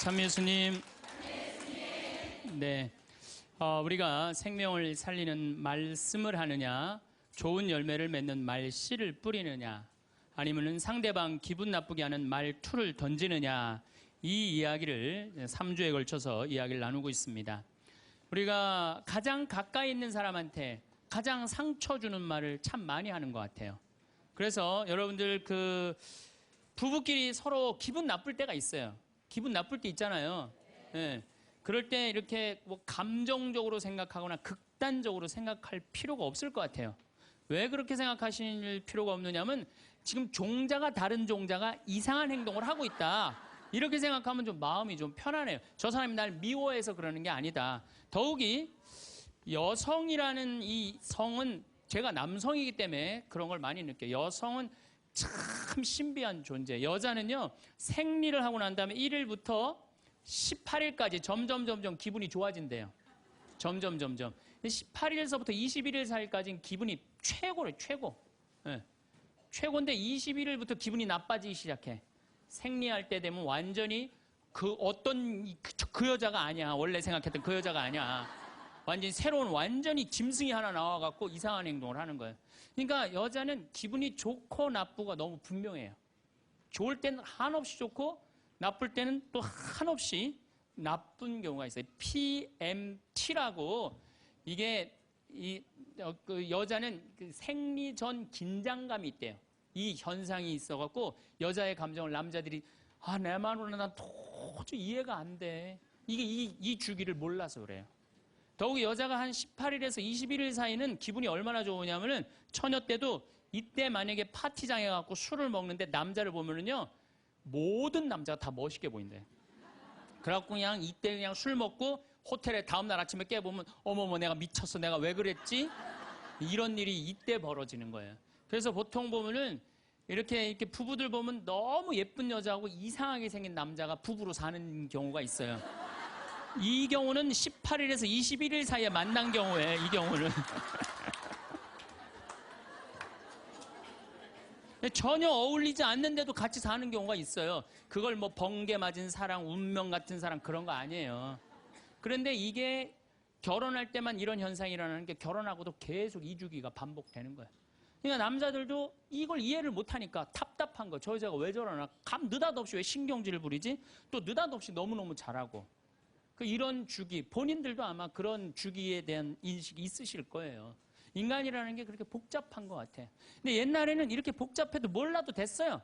참 예수님. 네. 우리가 생명을 살리는 말씀을 하느냐, 좋은 열매를 맺는 말씨를 뿌리느냐, 아니면은 상대방 기분 나쁘게 하는 말투를 던지느냐, 이 이야기를 3주에 걸쳐서 이야기를 나누고 있습니다. 우리가 가장 가까이 있는 사람한테 가장 상처 주는 말을 참 많이 하는 것 같아요. 그래서 여러분들 부부끼리 서로 기분 나쁠 때가 있어요. 기분 나쁠 때 있잖아요. 네. 그럴 때 이렇게 뭐 감정적으로 생각하거나 극단적으로 생각할 필요가 없을 것 같아요. 왜 그렇게 생각하실 필요가 없느냐면 지금 종자가 다른 종자가 이상한 행동을 하고 있다. 이렇게 생각하면 좀 마음이 좀 편안해요. 저 사람이 날 미워해서 그러는 게 아니다. 더욱이 여성이라는 이 성은 제가 남성이기 때문에 그런 걸 많이 느껴요. 여성은 참 신비한 존재. 여자는요, 생리를 하고 난 다음에 1일부터 18일까지 점점 기분이 좋아진대요. 점점. 18일서부터 21일 사이까지는 기분이 최고래요, 최고. 네. 최고인데 21일부터 기분이 나빠지기 시작해. 생리할 때 되면 완전히 그 여자가 아니야. 원래 생각했던 그 여자가 아니야. 완전히 새로운 완전히 짐승이 하나 나와갖고 이상한 행동을 하는 거예요. 그러니까 여자는 기분이 좋고 나쁘고 너무 분명해요. 좋을 때는 한없이 좋고 나쁠 때는 또 한없이 나쁜 경우가 있어요. PMT라고 이게 그 여자는 그 생리 전 긴장감이 있대요. 이 현상이 있어갖고 여자의 감정을 남자들이 내 말로는 난 도저히 이해가 안 돼. 이게 이 주기를 몰라서 그래요. 더욱이 여자가 한 18일에서 21일 사이는 기분이 얼마나 좋으냐면은 처녀 때도 이때 만약에 파티장에 가고 술을 먹는데 남자를 보면은요 모든 남자가 다 멋있게 보인대. 그래갖고 그냥 이때 그냥 술 먹고 호텔에 다음날 아침에 깨보면 어머머 내가 미쳤어 내가 왜 그랬지? 이런 일이 이때 벌어지는 거예요. 그래서 보통 보면은 이렇게 부부들 보면 너무 예쁜 여자하고 이상하게 생긴 남자가 부부로 사는 경우가 있어요. 이 경우는 18일에서 21일 사이에 만난 경우에 이 경우는 전혀 어울리지 않는데도 같이 사는 경우가 있어요. 그걸 뭐 번개 맞은 사랑, 운명 같은 사랑 그런 거 아니에요. 그런데 이게 결혼할 때만 이런 현상이 일어나는 게 결혼하고도 계속 이 주기가 반복되는 거예요. 그러니까 남자들도 이걸 이해를 못하니까 답답한 거. 저 여자가 왜 저러나? 느닷없이 왜 신경질을 부리지? 또 느닷없이 너무너무 잘하고. 이런 주기, 본인들도 아마 그런 주기에 대한 인식이 있으실 거예요. 인간이라는 게 그렇게 복잡한 것 같아. 근데 옛날에는 이렇게 복잡해도 몰라도 됐어요.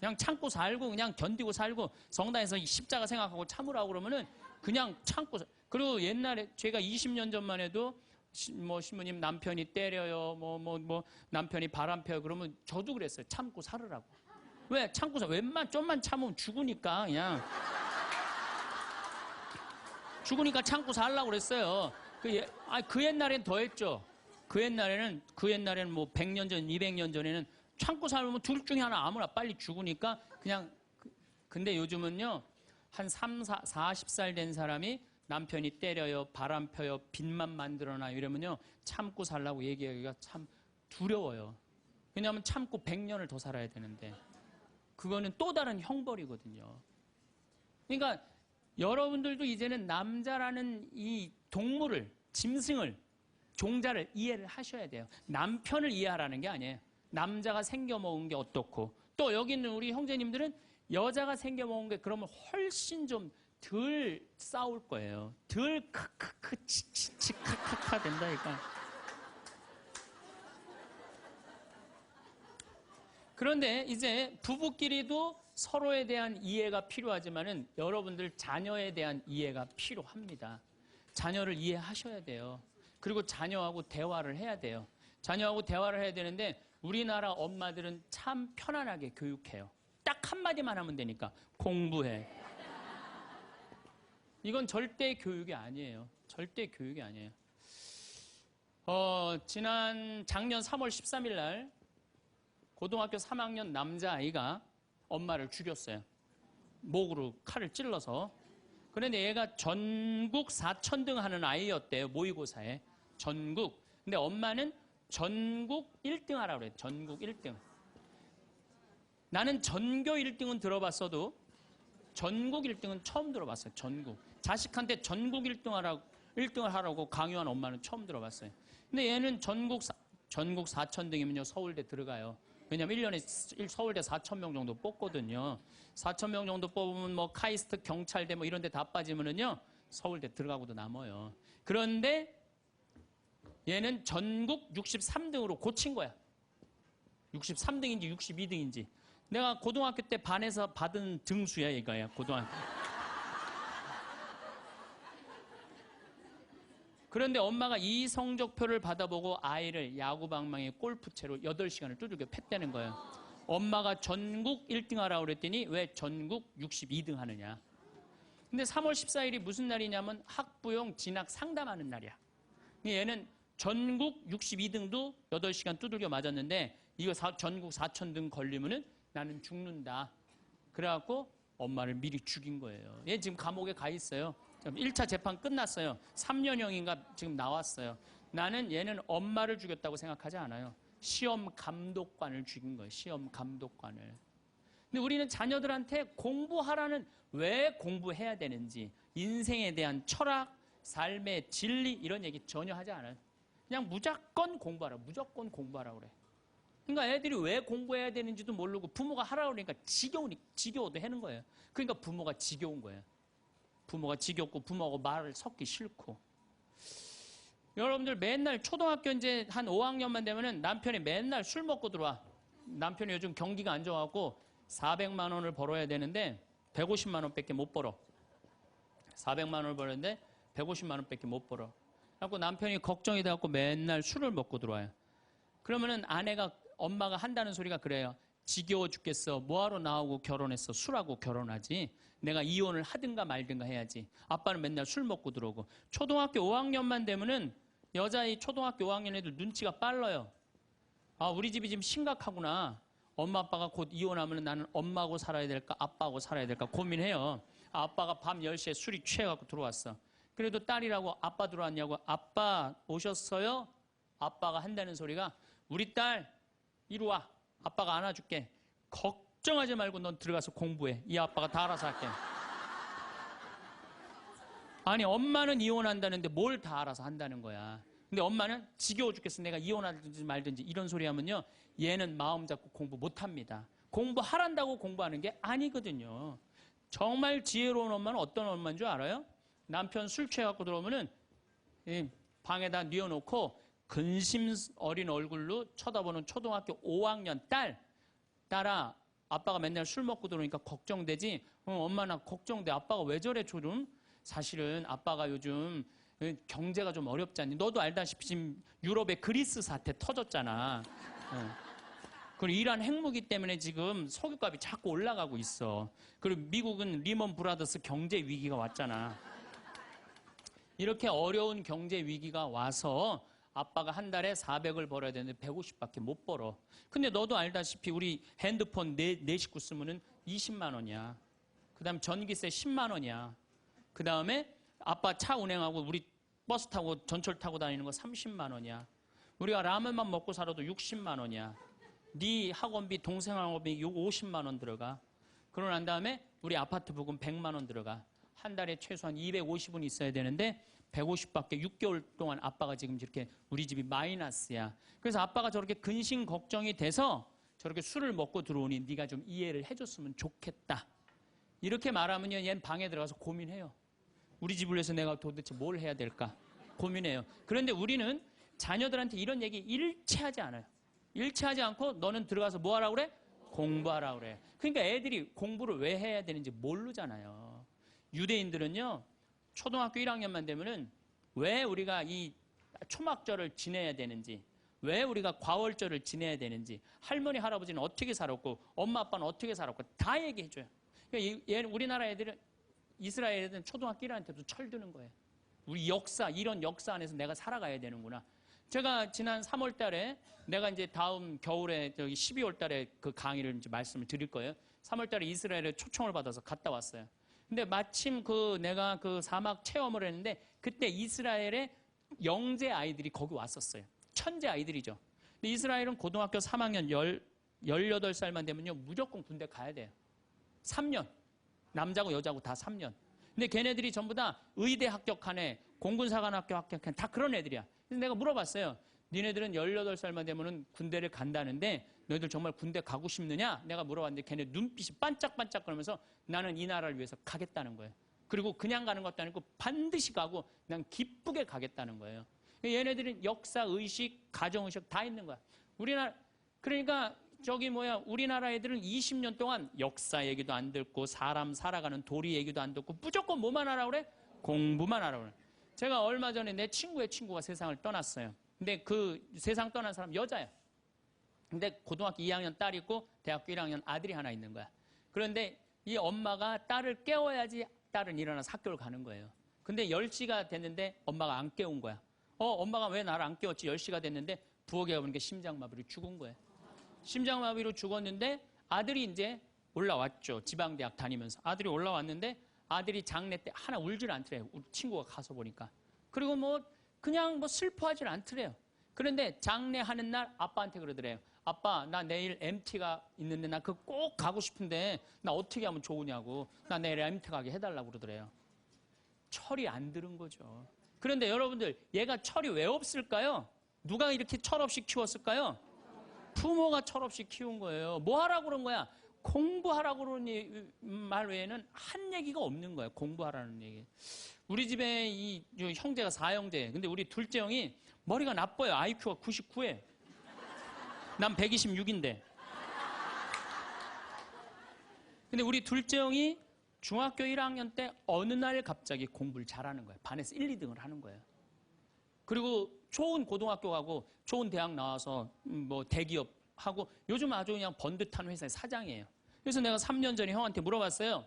그냥 참고 살고 그냥 견디고 살고 성당에서 십자가 생각하고 참으라고 그러면은 그냥 참고 그리고 옛날에 제가 20년 전만 해도 신부님 남편이 때려요. 남편이 바람 펴요. 그러면 저도 그랬어요. 참고 살으라고. 왜? 참고 살. 좀만 참으면 죽으니까 그냥. 죽으니까 참고 살라고 그랬어요. 그 옛날엔 더 했죠. 그 옛날에는 뭐 100년 전, 200년 전에는 참고 살면 둘 중에 하나 아무나 빨리 죽으니까 그냥. 근데 요즘은요, 한 40살 된 사람이 남편이 때려요, 바람 펴요, 빚만 만들어놔 이러면요, 참고 살라고 얘기하기가 참 두려워요. 왜냐하면 참고 100년을 더 살아야 되는데. 그거는 또 다른 형벌이거든요. 그러니까 여러분들도 이제는 남자라는 이 동물을, 짐승을, 종자를 이해를 하셔야 돼요. 남편을 이해하라는 게 아니에요. 남자가 생겨먹은 게 어떻고, 또 여기 있는 우리 형제님들은 여자가 생겨먹은 게 그러면 훨씬 좀 덜 싸울 거예요. 덜 크크크 치치치카카카 된다니까. 그런데 이제 부부끼리도 서로에 대한 이해가 필요하지만은 여러분들 자녀에 대한 이해가 필요합니다. 자녀를 이해하셔야 돼요. 그리고 자녀하고 대화를 해야 돼요. 자녀하고 대화를 해야 되는데 우리나라 엄마들은 참 편안하게 교육해요. 딱 한마디만 하면 되니까 공부해. 이건 절대 교육이 아니에요. 절대 교육이 아니에요. 작년 3월 13일 날 고등학교 3학년 남자아이가 엄마를 죽였어요. 목으로 칼을 찔러서. 그런데 얘가 전국 4천등 하는 아이였대요. 모의고사에. 전국. 근데 엄마는 전국 1등 하라고 그래요. 전국 1등. 나는 전교 1등은 들어봤어도 전국 1등은 처음 들어봤어요. 전국. 자식한테 전국 1등을 하라고 강요한 엄마는 처음 들어봤어요. 근데 얘는 전국 4,000등이면요, 서울대 들어가요. 왜냐면 1년에 서울대 4,000명 정도 뽑거든요. 4,000명 정도 뽑으면 뭐 카이스트, 경찰대 뭐 이런 데 다 빠지면은요, 서울대 들어가고도 남아요. 그런데 얘는 전국 63등으로 고친 거야. 63등인지 62등인지. 내가 고등학교 때 반에서 받은 등수야, 이거야, 고등학교. 그런데 엄마가 이 성적표를 받아보고 아이를 야구방망이 골프채로 8시간을 두들겨 팼다는 거예요. 엄마가 전국 1등 하라고 그랬더니 왜 전국 62등 하느냐. 근데 3월 14일이 무슨 날이냐면 학부용 진학 상담하는 날이야. 얘는 전국 62등도 8시간 두들겨 맞았는데 이거 전국 4,000등 걸리면은 나는 죽는다. 그래갖고 엄마를 미리 죽인 거예요. 얘 지금 감옥에 가 있어요. 1차 재판 끝났어요. 3년형인가 지금 나왔어요. 나는 얘는 엄마를 죽였다고 생각하지 않아요. 시험 감독관을 죽인 거예요. 시험 감독관을. 근데 우리는 자녀들한테 공부하라는, 왜 공부해야 되는지, 인생에 대한 철학, 삶의 진리 이런 얘기 전혀 하지 않아요. 그냥 무조건 공부하라. 무조건 공부하라 그래. 그러니까 애들이 왜 공부해야 되는지도 모르고 부모가 하라고 그러니까 지겨워도 하는 거예요. 그러니까 부모가 지겨운 거예요. 부모가 지겹고 부모하고 말을 섞기 싫고. 여러분들 맨날 초등학교 이제 한 5학년만 되면은 남편이 맨날 술 먹고 들어와. 남편이 요즘 경기가 안 좋아갖고 400만 원을 벌어야 되는데 150만 원밖에 못 벌어. 400만 원을 벌었는데 150만 원밖에 못 벌어. 그래갖고 남편이 걱정이 돼갖고 맨날 술을 먹고 들어와요. 그러면은 엄마가 한다는 소리가 그래요. 지겨워 죽겠어. 뭐하러 나하고 결혼했어. 술하고 결혼하지. 내가 이혼을 하든가 말든가 해야지. 아빠는 맨날 술 먹고 들어오고. 초등학교 5학년만 되면은 여자의 초등학교 5학년 애들 눈치가 빨라요. 아, 우리 집이 지금 심각하구나. 엄마 아빠가 곧 이혼하면 나는 엄마하고 살아야 될까 아빠하고 살아야 될까 고민해요. 아빠가 밤 10시에 술이 취해갖고 들어왔어. 그래도 딸이라고 아빠 들어왔냐고. 아빠 오셨어요? 아빠가 한다는 소리가 우리 딸 이리 와. 아빠가 안아줄게. 걱정하지 말고 넌 들어가서 공부해. 이 아빠가 다 알아서 할게. 아니 엄마는 이혼한다는데 뭘 다 알아서 한다는 거야. 근데 엄마는 지겨워 죽겠어. 내가 이혼하든지 말든지 이런 소리 하면요. 얘는 마음 잡고 공부 못합니다. 공부하란다고 공부하는 게 아니거든요. 정말 지혜로운 엄마는 어떤 엄마인 줄 알아요? 남편 술 취해갖고 들어오면은 방에다 뉘어놓고 근심 어린 얼굴로 쳐다보는 초등학교 5학년 딸아, 아빠가 맨날 술 먹고 들어오니까 걱정되지? 엄마 나 걱정돼. 아빠가 왜 저래 조금? 사실은 아빠가 요즘 경제가 좀 어렵잖니. 너도 알다시피 지금 유럽의 그리스 사태 터졌잖아. 그리고 이란 핵무기 때문에 지금 석유값이 자꾸 올라가고 있어. 그리고 미국은 리먼 브라더스 경제 위기가 왔잖아. 이렇게 어려운 경제 위기가 와서 아빠가 한 달에 400을 벌어야 되는데 150밖에 못 벌어. 근데 너도 알다시피 우리 핸드폰 네 식구 쓰면은 20만 원이야. 그 다음 전기세 10만 원이야. 그 다음에 아빠 차 운행하고 우리 버스 타고 전철 타고 다니는 거 30만 원이야. 우리가 라면만 먹고 살아도 60만 원이야. 네 학원비, 동생 학원비 50만 원 들어가. 그러고 난 다음에 우리 아파트 부금 100만 원 들어가. 한 달에 최소한 250은 있어야 되는데 150밖에 6개월 동안 아빠가 지금 이렇게 우리 집이 마이너스야. 그래서 아빠가 저렇게 근심 걱정이 돼서 저렇게 술을 먹고 들어오니 네가 좀 이해를 해줬으면 좋겠다. 이렇게 말하면요, 얘는 방에 들어가서 고민해요. 우리 집을 위해서 내가 도대체 뭘 해야 될까 고민해요. 그런데 우리는 자녀들한테 이런 얘기 일체하지 않아요. 일체하지 않고 너는 들어가서 뭐 하라고 그래? 공부하라고 그래. 그러니까 애들이 공부를 왜 해야 되는지 모르잖아요. 유대인들은요, 초등학교 1학년만 되면은 왜 우리가 이 초막절을 지내야 되는지, 왜 우리가 과월절을 지내야 되는지, 할머니 할아버지는 어떻게 살았고 엄마 아빠는 어떻게 살았고 다 얘기해줘요. 그러니까 우리나라 애들은, 이스라엘 애들은 초등학교 1학년 때도 철드는 거예요. 우리 역사, 이런 역사 안에서 내가 살아가야 되는구나. 제가 지난 3월 달에 내가 이제 다음 겨울에 12월 달에 그 강의를 이제 말씀을 드릴 거예요. 3월 달에 이스라엘에 초청을 받아서 갔다 왔어요. 근데 마침 내가 그 사막 체험을 했는데 그때 이스라엘의 영재 아이들이 거기 왔었어요. 천재 아이들이죠. 근데 이스라엘은 고등학교 3학년 18살만 되면요, 무조건 군대 가야 돼요. 3년. 남자고 여자고 다 3년. 근데 걔네들이 전부 다 의대 합격하네, 공군사관학교 합격하네, 다 그런 애들이야. 그래서 내가 물어봤어요. 니네들은 18살만 되면은 군대를 간다는데 너희들 정말 군대 가고 싶느냐? 내가 물어봤는데 걔네 눈빛이 반짝반짝 그러면서 나는 이 나라를 위해서 가겠다는 거예요. 그리고 그냥 가는 것도 아니고 반드시 가고 난 기쁘게 가겠다는 거예요. 얘네들은 역사, 의식, 가정의식 다 있는 거야. 우리나라, 그러니까 우리나라 애들은 20년 동안 역사 얘기도 안 듣고 사람 살아가는 도리 얘기도 안 듣고 무조건 뭐만 하라고 그래? 공부만 하라고 그래. 제가 얼마 전에 내 친구의 친구가 세상을 떠났어요. 근데 그 세상 떠난 사람 여자야. 근데 고등학교 2학년 딸이 있고 대학교 1학년 아들이 하나 있는 거야. 그런데 이 엄마가 딸을 깨워야지 딸은 일어나서 학교를 가는 거예요. 근데 10시가 됐는데 엄마가 안 깨운 거야. 엄마가 왜 나를 안 깨웠지? 10시가 됐는데 부엌에 가보니까 심장마비로 죽은 거예요. 심장마비로 죽었는데 아들이 이제 올라왔죠. 지방대학 다니면서. 아들이 올라왔는데 아들이 장례 때 하나 울질 않더래요. 우리 친구가 가서 보니까. 그리고 그냥 슬퍼하질 않더래요. 그런데 장례하는 날 아빠한테 그러더래요. 아빠, 나 내일 MT가 있는데 나 그거 꼭 가고 싶은데 나 어떻게 하면 좋으냐고. 나 내일 MT 가게 해달라고 그러더래요. 철이 안 들은 거죠. 그런데 여러분들, 얘가 철이 왜 없을까요? 누가 이렇게 철없이 키웠을까요? 부모가 철없이 키운 거예요. 뭐 하라고 그런 거야? 공부하라고 그러는 말 외에는 한 얘기가 없는 거예요. 공부하라는 얘기. 우리 집에 이 형제가 4형제. 근데 우리 둘째 형이 머리가 나빠요. IQ가 99에. 난 126인데. 근데 우리 둘째 형이 중학교 1학년 때 어느 날 갑자기 공부를 잘하는 거예요. 반에서 1, 2등을 하는 거예요. 그리고 좋은 고등학교 가고 좋은 대학 나와서 대기업 하고 요즘 아주 그냥 번듯한 회사의 사장이에요. 그래서 내가 3년 전에 형한테 물어봤어요.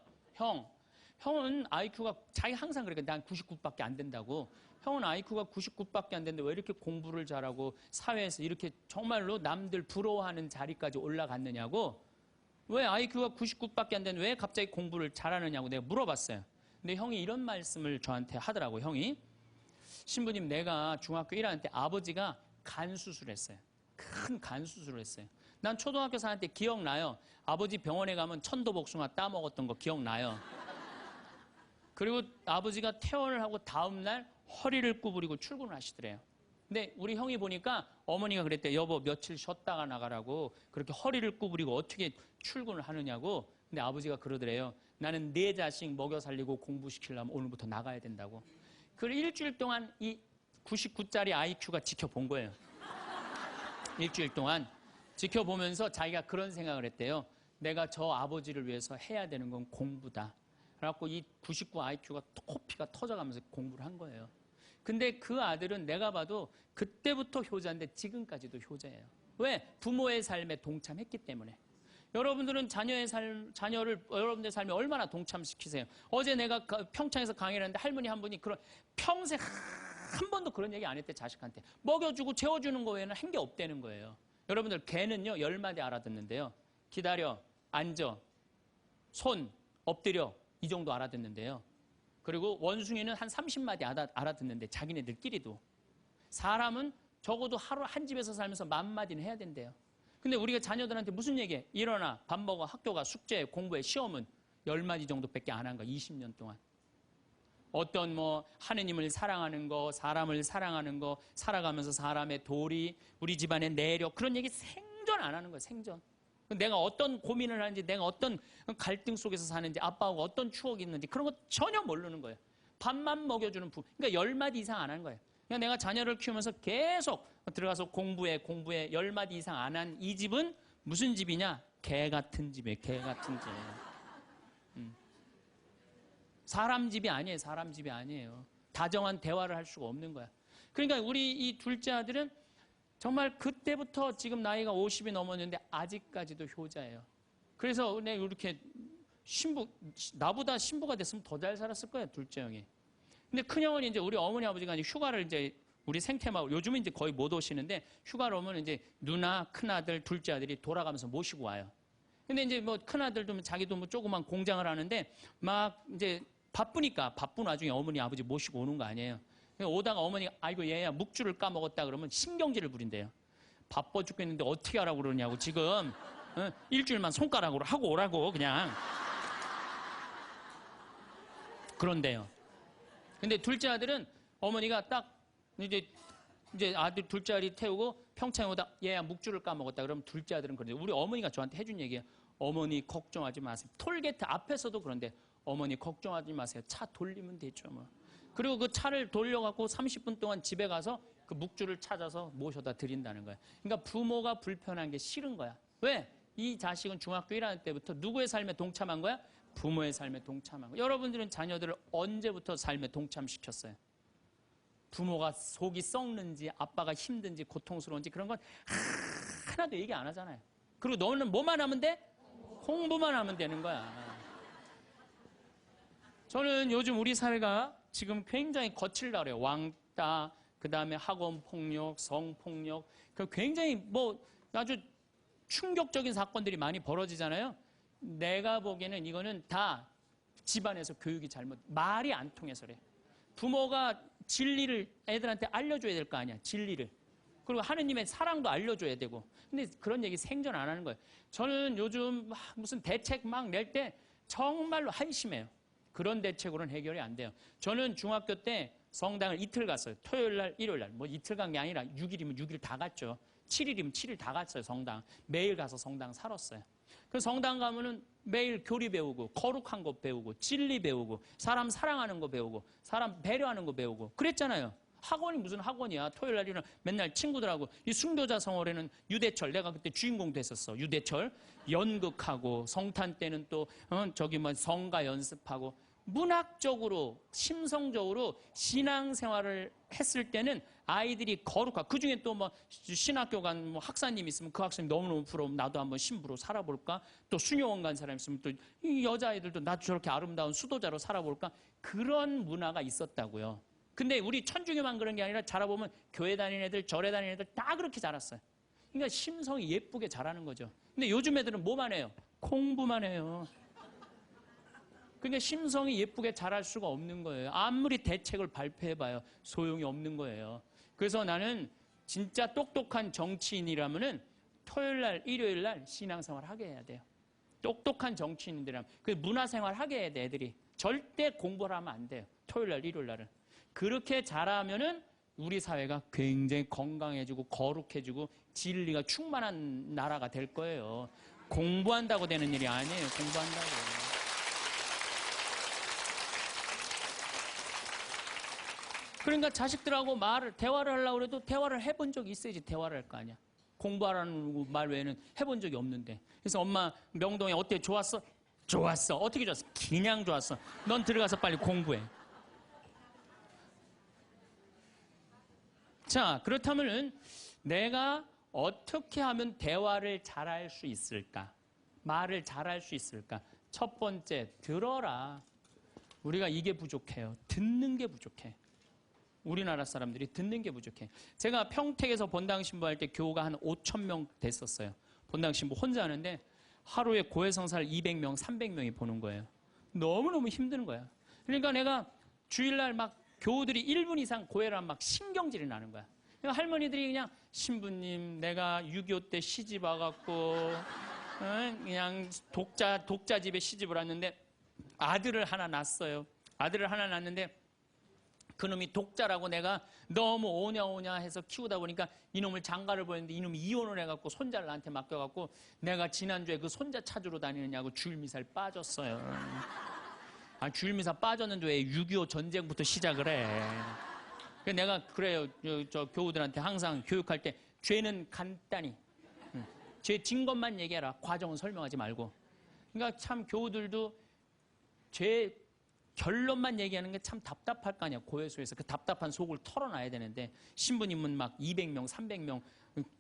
형은 IQ가 자기 항상 그러니까 난 99밖에 안 된다고. 형은 IQ가 99밖에 안 되는데 왜 이렇게 공부를 잘하고 사회에서 이렇게 정말로 남들 부러워하는 자리까지 올라갔느냐고. 왜 IQ가 99밖에 안 되는데 왜 갑자기 공부를 잘하느냐고 내가 물어봤어요. 근데 형이 이런 말씀을 저한테 하더라고요. 형이 신부님, 내가 중학교 1학년 때 아버지가 간 수술했어요. 큰 간 수술을 했어요. 난 초등학교 4학년 때 기억나요. 아버지 병원에 가면 천도복숭아 따먹었던 거 기억나요. 그리고 아버지가 퇴원을 하고 다음날 허리를 구부리고 출근을 하시더래요. 근데 우리 형이 보니까 어머니가 그랬대요. 여보, 며칠 쉬었다가 나가라고. 그렇게 허리를 구부리고 어떻게 출근을 하느냐고. 근데 아버지가 그러더래요. 나는 내 자식 먹여 살리고 공부시키려면 오늘부터 나가야 된다고. 그 일주일 동안 이 99짜리 IQ가 지켜본 거예요. 일주일 동안 지켜보면서 자기가 그런 생각을 했대요. 내가 저 아버지를 위해서 해야 되는 건 공부다. 그래갖고 이 99 IQ가 코피가 터져가면서 공부를 한 거예요. 근데 그 아들은 내가 봐도 그때부터 효자인데 지금까지도 효자예요. 왜? 부모의 삶에 동참했기 때문에. 여러분들은 자녀를 여러분들의 삶에 얼마나 동참시키세요? 어제 내가 평창에서 강의를 했는데 할머니 한 분이 평생 한 번도 그런 얘기 안 했대, 자식한테. 먹여주고 재워주는 거 외에는 한 게 없다는 거예요. 여러분들, 개는요, 10마디 알아듣는데요. 기다려, 앉아, 손, 엎드려, 이 정도 알아듣는데요. 그리고 원숭이는 한 30마디 알아듣는데 자기네들끼리도. 사람은 적어도 하루 한 집에서 살면서 10,000마디는 해야 된대요. 근데 우리가 자녀들한테 무슨 얘기해? 일어나, 밥 먹어, 학교 가, 숙제, 공부해, 시험은 10마디 정도밖에 안 한 거야, 20년 동안. 어떤 하느님을 사랑하는 거, 사람을 사랑하는 거, 살아가면서 사람의 도리, 우리 집안의 내력, 그런 얘기 생전 안 하는 거야, 생전. 내가 어떤 고민을 하는지, 내가 어떤 갈등 속에서 사는지, 아빠하고 어떤 추억이 있는지 그런 거 전혀 모르는 거예요. 밥만 먹여주는 그러니까 10마디 이상 안 한 거예요. 그냥 내가 자녀를 키우면서 계속 들어가서 공부해 10마디 이상 안 한 이 집은 무슨 집이냐? 개 같은 집이에요. 개 같은 집. 사람 집이 아니에요. 사람 집이 아니에요. 다정한 대화를 할 수가 없는 거야. 그러니까 우리 이 둘째 아들은 정말 그때부터 지금 나이가 50이 넘었는데 아직까지도 효자예요. 그래서 내가 이렇게 나보다 신부가 됐으면 더 잘 살았을 거예요, 둘째 형이. 근데 큰 형은 이제 우리 어머니 아버지가 휴가를 이제 우리 생태마을, 요즘은 이제 거의 못 오시는데 휴가를 오면 이제 누나, 큰아들, 둘째 아들이 돌아가면서 모시고 와요. 근데 이제 큰아들도 자기도 조그만 공장을 하는데 막 이제 바쁘니까 바쁜 와중에 어머니, 아버지 모시고 오는 거 아니에요. 오다가 어머니가 아이고 얘야 묵주를 까먹었다 그러면 신경질을 부린대요. 바빠 죽겠는데 어떻게 하라고 그러냐고 지금 일주일만 손가락으로 하고 오라고 그냥. 그런데요. 근데 둘째 아들은 어머니가 딱 이제 아들 둘째 아들이 태우고 평창에 오다 얘야 묵주를 까먹었다. 그럼 둘째 아들은 그런데 우리 어머니가 저한테 해준 얘기예요. 어머니 걱정하지 마세요. 톨게이트 앞에서도 그런데 어머니 걱정하지 마세요. 차 돌리면 되죠 뭐. 그리고 그 차를 돌려갖고 30분 동안 집에 가서 그 묵주를 찾아서 모셔다 드린다는 거예요. 그러니까 부모가 불편한 게 싫은 거야. 왜? 이 자식은 중학교 1학년 때부터 누구의 삶에 동참한 거야? 부모의 삶에 동참한 거야. 여러분들은 자녀들을 언제부터 삶에 동참시켰어요? 부모가 속이 썩는지 아빠가 힘든지 고통스러운지 그런 건 하나도 얘기 안 하잖아요. 그리고 너는 뭐만 하면 돼? 공부만 하면 되는 거야. 저는 요즘 우리 사회가 지금 굉장히 거칠다 그래요. 왕따, 그 다음에 학원 폭력, 성폭력, 굉장히 뭐 아주 충격적인 사건들이 많이 벌어지잖아요. 내가 보기에는 이거는 다 집안에서 교육이 잘못, 말이 안 통해서 그래. 부모가 진리를 애들한테 알려줘야 될 거 아니야, 진리를. 그리고 하느님의 사랑도 알려줘야 되고. 근데 그런 얘기 생전 안 하는 거예요. 저는 요즘 무슨 대책 막 낼 때 정말로 한심해요. 그런 대책으로는 해결이 안 돼요. 저는 중학교 때 성당을 이틀 갔어요. 토요일 날, 일요일 날. 뭐 이틀 간 게 아니라 6일이면 6일 다 갔죠. 7일이면 7일 다 갔어요, 성당. 매일 가서 성당 살았어요. 그 성당 가면은 매일 교리 배우고, 거룩한 거 배우고, 진리 배우고, 사람 사랑하는 거 배우고, 사람 배려하는 거 배우고, 그랬잖아요. 학원이 무슨 학원이야. 토요일 날이는 맨날 친구들하고, 이 순교자 성월에는 유대철, 내가 그때 주인공 됐었어. 유대철. 연극하고, 성탄 때는 또, 저기 뭐 성가 연습하고, 문학적으로, 심성적으로 신앙생활을 했을 때는 아이들이 거룩하고, 그 중에 또 뭐 신학교 간 뭐 학사님 있으면 그 학사님 너무너무 부러우면 나도 한번 신부로 살아볼까? 또 수녀원 간 사람 있으면 또 이 여자아이들도 나도 저렇게 아름다운 수도자로 살아볼까? 그런 문화가 있었다고요. 근데 우리 천주교만 그런 게 아니라 자라보면 교회 다니는 애들, 절에 다니는 애들 다 그렇게 자랐어요. 그러니까 심성이 예쁘게 자라는 거죠. 근데 요즘 애들은 뭐만 해요? 공부만 해요. 그러니까 심성이 예쁘게 자랄 수가 없는 거예요. 아무리 대책을 발표해봐요. 소용이 없는 거예요. 그래서 나는 진짜 똑똑한 정치인이라면은 토요일 날, 일요일 날 신앙생활 하게 해야 돼요. 똑똑한 정치인들이라면. 그 문화생활 하게 해야 돼, 애들이. 절대 공부를 하면 안 돼요. 토요일 날, 일요일 날은. 그렇게 자라면은 우리 사회가 굉장히 건강해지고 거룩해지고 진리가 충만한 나라가 될 거예요. 공부한다고 되는 일이 아니에요. 공부한다고. 그러니까 자식들하고 대화를 하려고 해도 대화를 해본 적이 있어야지 대화를 할 거 아니야. 공부하라는 말 외에는 해본 적이 없는데. 그래서 엄마 명동에 어때? 좋았어? 좋았어. 어떻게 좋았어? 그냥 좋았어. 넌 들어가서 빨리 공부해. 자, 그렇다면은 내가 어떻게 하면 대화를 잘할 수 있을까? 말을 잘할 수 있을까? 첫 번째, 들어라. 우리가 이게 부족해요. 듣는 게 부족해. 우리나라 사람들이 듣는 게 부족해. 제가 평택에서 본당 신부할 때 교우가 한 5,000명 됐었어요. 본당 신부 혼자 하는데 하루에 고해성사를 200명, 300명이 보는 거예요. 너무너무 힘든 거야. 그러니까 내가 주일날 막 교우들이 1분 이상 고해를 하면 막 신경질이 나는 거야. 그러니까 할머니들이 그냥 신부님 내가 6.25 때 시집 와갖고 그냥 독자 집에 시집을 왔는데 아들을 하나 낳았어요. 아들을 하나 낳았는데 그놈이 독자라고 내가 너무 오냐오냐 해서 키우다 보니까 이놈을 장가를 보냈는데 이놈이 이혼을 해갖고 손자를 나한테 맡겨갖고 내가 지난주에 그 손자 찾으러 다니느냐고 주일미사를 빠졌어요. 아, 주일미사 빠졌는데 왜 6.25 전쟁부터 시작을 해. 그래서 내가 그래요. 저 교우들한테 항상 교육할 때 죄는 간단히 죄 진 것만 얘기해라. 과정은 설명하지 말고. 그러니까 참 교우들도 죄 결론만 얘기하는 게 참 답답할 거 아니야. 고해소에서 그 답답한 속을 털어놔야 되는데 신부님은 막 200명, 300명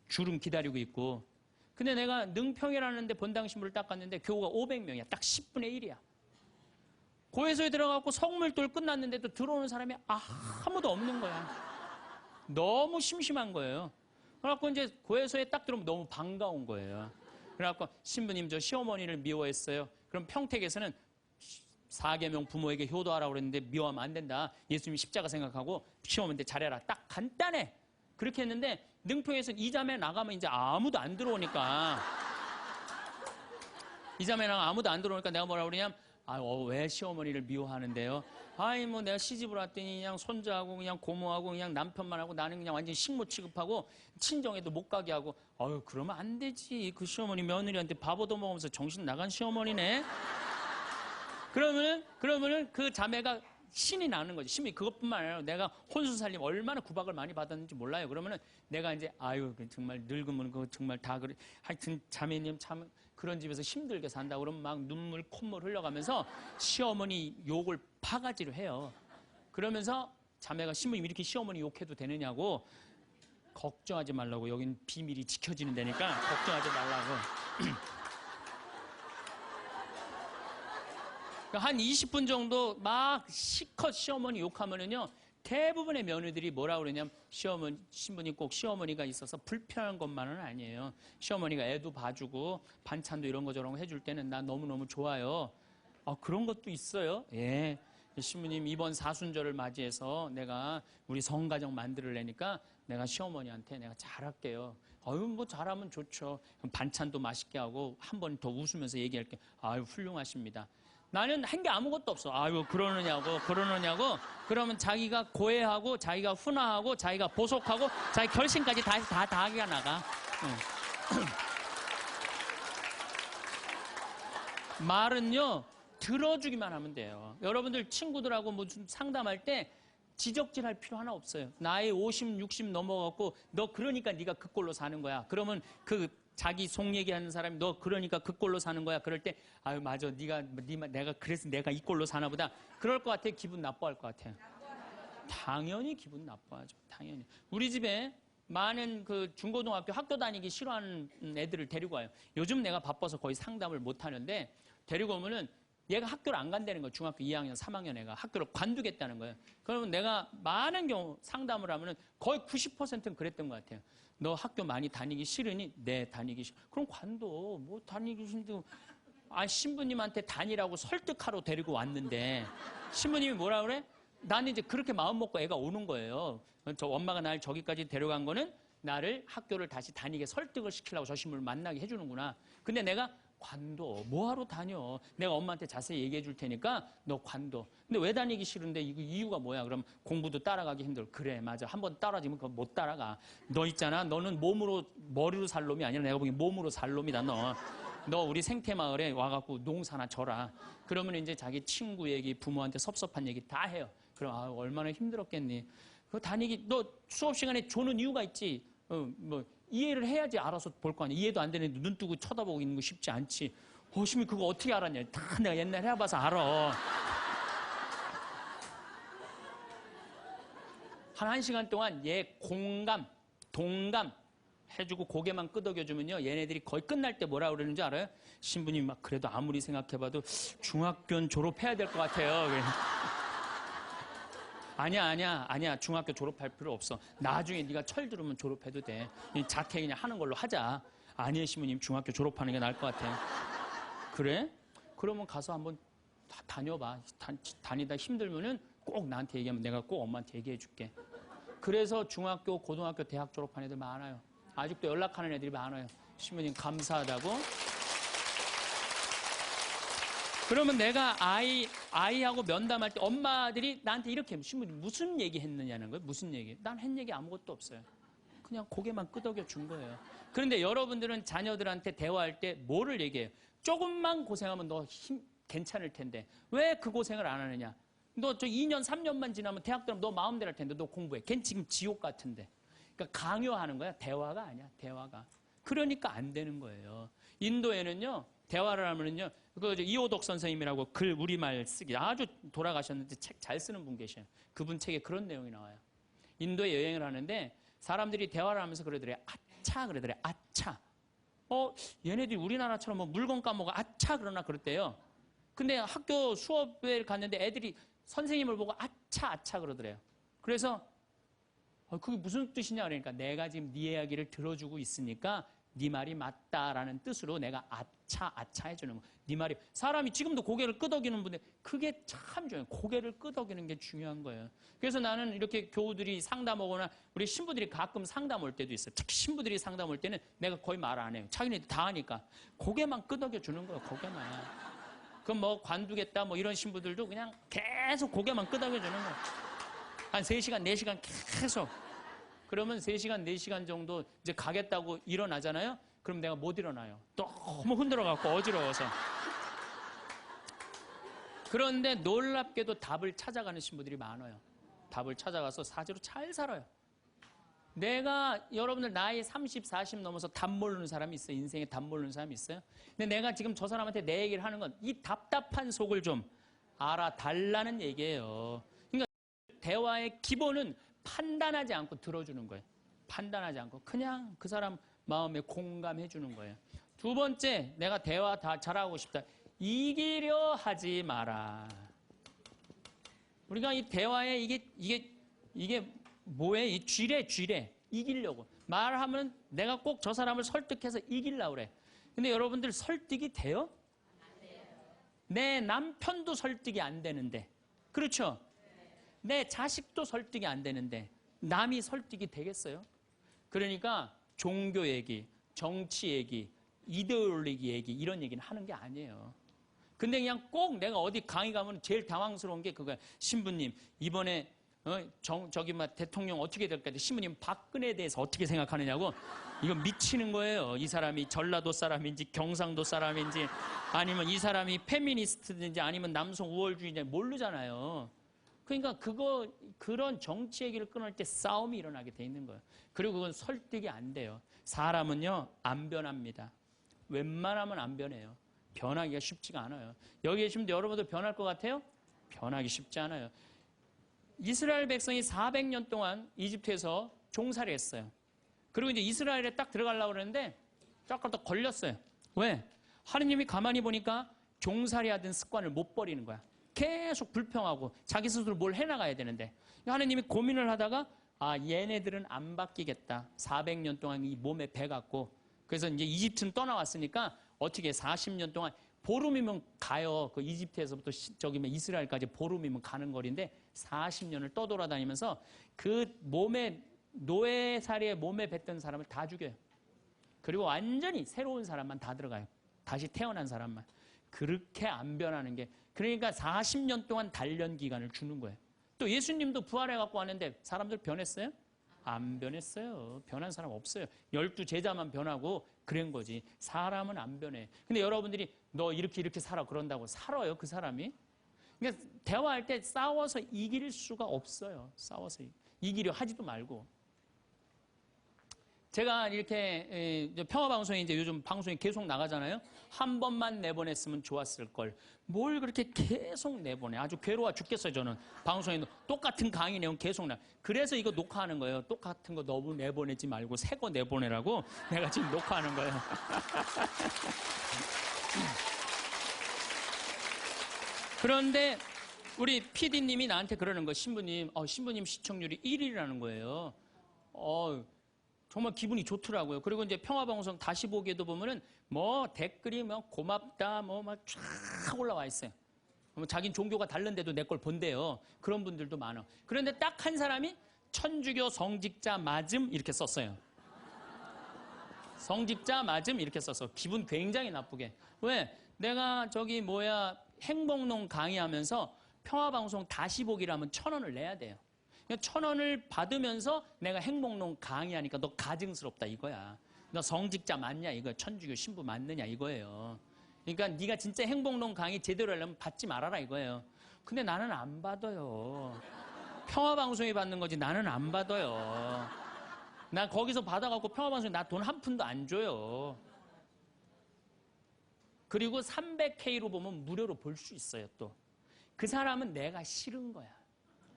주름 기다리고 있고. 근데 내가 능평이라는 데 본당 신부를 딱 갔는데 교우가 500명이야. 딱 10분의 1이야. 고해소에 들어가고 성물돌 끝났는데도 들어오는 사람이 아무도 없는 거야. 너무 심심한 거예요. 그래갖고 이제 고해소에 딱 들어오면 너무 반가운 거예요. 그래갖고 신부님 저 시어머니를 미워했어요. 그럼 평택에서는 4계명 부모에게 효도하라고 그랬는데 미워하면 안 된다. 예수님이 십자가 생각하고 시어머니한테 잘해라. 딱 간단해. 그렇게 했는데 능평에서는 이자매 나가면 이제 아무도 안 들어오니까 이자매 나가면 아무도 안 들어오니까 내가 뭐라 그러냐면 왜 시어머니를 미워하는데요? 아이, 뭐 내가 시집을 왔더니 그냥 손자하고 그냥 고모하고 그냥 남편만 하고 나는 그냥 완전 식모 취급하고 친정에도 못 가게 하고, 그러면 안 되지. 그 시어머니 며느리한테 밥 얻어먹으면서 정신 나간 시어머니네? 그러면은 그 자매가 신이 나는 거지. 신이 그것뿐만 아니라 내가 혼수살림 얼마나 구박을 많이 받았는지 몰라요. 그러면은 내가 이제 정말 늙으면 그거 정말 다 그래. 하여튼 자매님 참 그런 집에서 힘들게 산다 그러면 막 눈물 콧물 흘려가면서 시어머니 욕을 바가지로 해요. 그러면서 자매가 신부님 이렇게 시어머니 욕해도 되느냐고, 걱정하지 말라고. 여긴 비밀이 지켜지는 데니까 걱정하지 말라고. 한 20분 정도 막 시컷 시어머니 욕하면은요, 대부분의 며느리들이 뭐라 그러냐면, 신부님 꼭 시어머니가 있어서 불편한 것만은 아니에요. 시어머니가 애도 봐주고 반찬도 이런 거 저런 거 해줄 때는 나 너무너무 좋아요. 그런 것도 있어요. 예. 신부님 이번 사순절을 맞이해서 내가 우리 성가정 만들려니까 내가 시어머니한테 내가 잘할게요. 뭐 잘하면 좋죠. 반찬도 맛있게 하고 한 번 더 웃으면서 얘기할게. 훌륭하십니다. 나는 한 게 아무것도 없어. 그러느냐고. 그러면 자기가 고해하고, 자기가 훈화하고, 자기가 보속하고, 자기 결심까지 다 하기가 나가. 말은요, 들어주기만 하면 돼요. 여러분들 친구들하고 무슨 상담할 때 지적질할 필요 하나 없어요. 나이 50, 60 넘어갖고 너 그러니까 네가 그 꼴로 사는 거야. 그러면 자기 속 얘기하는 사람이 너 그러니까 그 꼴로 사는 거야. 그럴 때 맞아. 내가 그래서 내가 이 꼴로 사나 보다. 그럴 것 같아. 기분 나빠할 것 같아요. 당연히 기분 나빠하죠. 당연히. 우리 집에 많은 그 중고등학교 학교 다니기 싫어하는 애들을 데리고 와요. 요즘 내가 바빠서 거의 상담을 못 하는데 데리고 오면은 얘가 학교를 안 간다는 거예요. 중학교 2학년, 3학년 애가 학교를 관두겠다는 거예요. 그러면 내가 많은 경우 상담을 하면은 거의 90%는 그랬던 것 같아요. 너 학교 많이 다니기 싫으니? 네, 다니기 싫어. 그럼 관둬. 뭐 다니기 싫은데. 신부님한테 다니라고 설득하러 데리고 왔는데 신부님이 뭐라 그래? 나는 이제 그렇게 마음 먹고 애가 오는 거예요. 저 엄마가 날 저기까지 데려간 거는 나를 학교를 다시 다니게 설득을 시키려고 저 신부를 만나게 해주는구나. 근데 내가 관둬. 뭐하러 다녀? 내가 엄마한테 자세히 얘기해 줄 테니까 너 관둬. 근데 왜 다니기 싫은데 이유가 뭐야? 그럼 공부도 따라가기 힘들어. 그래, 맞아. 한번 따라지면 그거 못 따라가. 너 있잖아. 너는 머리로 살 놈이 아니라 내가 보기엔 몸으로 살 놈이다, 너. 너 우리 생태마을에 와갖고 농사나 져라. 그러면 이제 자기 친구 얘기, 부모한테 섭섭한 얘기 다 해요. 그럼 얼마나 힘들었겠니? 너 수업 시간에 조는 이유가 있지. 이해를 해야지 알아서 볼 거 아니야. 이해도 안 되는데 눈 뜨고 쳐다보고 있는 거 쉽지 않지. 신이 그거 어떻게 알았냐. 다 내가 옛날에 해봐서 알아. 한 1시간 동안 얘 공감, 동감 해주고 고개만 끄덕여주면요. 얘네들이 거의 끝날 때 뭐라 그러는지 알아요? 신부님 막 그래도 아무리 생각해봐도 중학교는 졸업해야 될 것 같아요. 아니야. 중학교 졸업할 필요 없어. 나중에 네가 철 들으면 졸업해도 돼. 자퇴 그냥 하는 걸로 하자. 아니에요, 신부님. 중학교 졸업하는 게 나을 것 같아. 그래? 그러면 가서 한번 다녀봐. 다니다 힘들면은 꼭 나한테 얘기하면 내가 꼭 엄마한테 얘기해 줄게. 그래서 중학교, 고등학교, 대학 졸업한 애들 많아요. 아직도 연락하는 애들이 많아요. 신부님 감사하다고. 그러면 내가 아이하고 면담할 때 엄마들이 나한테 이렇게 신부님 무슨 얘기 했느냐는 거예요. 무슨 얘기? 난 한 얘기 아무것도 없어요. 그냥 고개만 끄덕여 준 거예요. 그런데 여러분들은 자녀들한테 대화할 때 뭐를 얘기해요? 조금만 고생하면 너 괜찮을 텐데 왜 그 고생을 안 하느냐? 너 2년, 3년만 지나면 대학 들어가면 너 마음대로 할 텐데 너 공부해. 걔는 지금 지옥 같은데. 그러니까 강요하는 거야. 대화가 아니야. 대화가. 그러니까 안 되는 거예요. 인도에는요. 대화를 하면은요. 이호덕 선생님이라고 글 우리말 쓰기 아주 돌아가셨는데 책 잘 쓰는 분 계셔요. 그분 책에 그런 내용이 나와요. 인도에 여행을 하는데 사람들이 대화를 하면서 그러더래요. 아차 그러더래요. 아차. 얘네들이 우리나라처럼 뭐 물건 까먹어 아차 그러나 그랬대요. 근데 학교 수업에 갔는데 애들이 선생님을 보고 아차 그러더래요. 그래서 그게 무슨 뜻이냐 그러니까 내가 지금 네 이야기를 들어주고 있으니까 네 말이 맞다라는 뜻으로 내가 아차 해주는 거. 네 말이 사람이 지금도 고개를 끄덕이는 분데 그게 참 중요해요. 고개를 끄덕이는 게 중요한 거예요. 그래서 나는 이렇게 교우들이 상담하거나 우리 신부들이 가끔 상담 올 때도 있어요. 특히 신부들이 상담 올 때는 내가 거의 말 안 해요. 자기네들 다 하니까 고개만 끄덕여 주는 거예요. 고개만. 그럼 뭐 관두겠다 뭐 이런 신부들도 그냥 계속 고개만 끄덕여주는 거예요. 한 3시간, 4시간 계속. 그러면 3시간, 4시간 정도 이제 가겠다고 일어나잖아요. 그럼 내가 못 일어나요. 너무 흔들어갖고 어지러워서. 그런데 놀랍게도 답을 찾아가는 신부들이 많아요. 답을 찾아가서 사제로 잘 살아요. 내가 여러분들 나이 30, 40 넘어서 답 모르는 사람이 있어요. 인생에 답 모르는 사람이 있어요. 근데 내가 지금 저 사람한테 내 얘기를 하는 건 이 답답한 속을 좀 알아달라는 얘기예요. 그러니까 대화의 기본은 판단하지 않고 들어주는 거예요. 판단하지 않고 그냥 그 사람 마음에 공감해 주는 거예요. 두 번째, 내가 대화 다 잘하고 싶다. 이기려 하지 마라. 우리가 이 대화에 이게 뭐예요? 이 쥐래. 이기려고. 말하면 내가 꼭 저 사람을 설득해서 이기려고 그래. 근데 여러분들 설득이 돼요? 안 돼요. 내 남편도 설득이 안 되는데. 그렇죠? 내 자식도 설득이 안 되는데 남이 설득이 되겠어요? 그러니까 종교 얘기, 정치 얘기, 이데올로기 얘기 이런 얘기는 하는 게 아니에요. 근데 그냥 꼭 내가 어디 강의 가면 제일 당황스러운 게 그거야. 신부님 이번에 저기 막 대통령 어떻게 될까? 신부님 박근혜에 대해서 어떻게 생각하느냐고. 이거 미치는 거예요. 이 사람이 전라도 사람인지 경상도 사람인지 아니면 이 사람이 페미니스트인지 아니면 남성 우월주의인지 모르잖아요. 그러니까 그런 정치 얘기를 끊을 때 싸움이 일어나게 돼 있는 거예요. 그리고 그건 설득이 안 돼요. 사람은요 안 변합니다. 웬만하면 안 변해요. 변하기가 쉽지가 않아요. 여기 계시면 여러분들 변할 것 같아요? 변하기 쉽지 않아요. 이스라엘 백성이 400년 동안 이집트에서 종살이 했어요. 그리고 이제 이스라엘에 딱 들어가려고 그러는데 조금 더 걸렸어요. 왜? 하느님이 가만히 보니까 종살이 하던 습관을 못 버리는 거야. 계속 불평하고 자기 스스로 뭘 해나가야 되는데 하느님이 고민을 하다가 얘네들은 안 바뀌겠다. 400년 동안 이 몸에 배갖고 그래서 이제 이집트는 떠나왔으니까 어떻게 40년 동안 보름이면 가요. 그 이집트에서부터 저기 이스라엘까지 보름이면 가는 거리인데 40년을 떠돌아다니면서 그 몸에 노예살이에 몸에 뱉던 사람을 다 죽여요. 그리고 완전히 새로운 사람만 다 들어가요. 다시 태어난 사람만. 그렇게 안 변하는 게 그러니까 40년 동안 단련 기간을 주는 거예요. 또 예수님도 부활해 갖고 왔는데 사람들 변했어요? 안 변했어요. 변한 사람 없어요. 12 제자만 변하고 그런 거지. 사람은 안 변해. 근데 여러분들이 너 이렇게 살아 그런다고 살아요 그 사람이? 그러니까 대화할 때 싸워서 이길 수가 없어요. 싸워서 이기려 하지도 말고. 제가 이렇게 평화방송에 이제 요즘 방송이 계속 나가잖아요. 한 번만 내보냈으면 좋았을 걸. 뭘 그렇게 계속 내보내. 아주 괴로워 죽겠어요 저는. 방송에 똑같은 강의 내용 계속 나. 그래서 이거 녹화하는 거예요. 똑같은 거 너무 내보내지 말고 새 거 내보내라고 내가 지금 녹화하는 거예요. 그런데 우리 PD님이 나한테 그러는 거예요. 신부님 시청률이 1위라는 거예요. 정말 기분이 좋더라고요. 그리고 이제 평화방송 다시 보기에도 보면은 뭐 댓글이 뭐 고맙다 뭐 막 쫙 올라와 있어요. 자긴 종교가 다른데도 내 걸 본대요. 그런 분들도 많아. 그런데 딱 한 사람이 천주교 성직자 맞음 이렇게 썼어요. 성직자 맞음 이렇게 썼어. 기분 굉장히 나쁘게. 왜? 내가 행복농 강의하면서 평화방송 다시 보기를 하면 1,000원을 내야 돼요. 1,000원을 받으면서 내가 행복농 강의하니까 너 가증스럽다 이거야. 너 성직자 맞냐 이거야. 천주교 신부 맞느냐 이거예요. 그러니까 네가 진짜 행복농 강의 제대로 하려면 받지 말아라 이거예요. 근데 나는 안 받아요. 평화방송이 받는 거지 나는 안 받아요. 나 거기서 받아갖고 평화방송에 나 돈 한 푼도 안 줘요. 그리고 300K로 보면 무료로 볼 수 있어요 또. 그 사람은 내가 싫은 거야.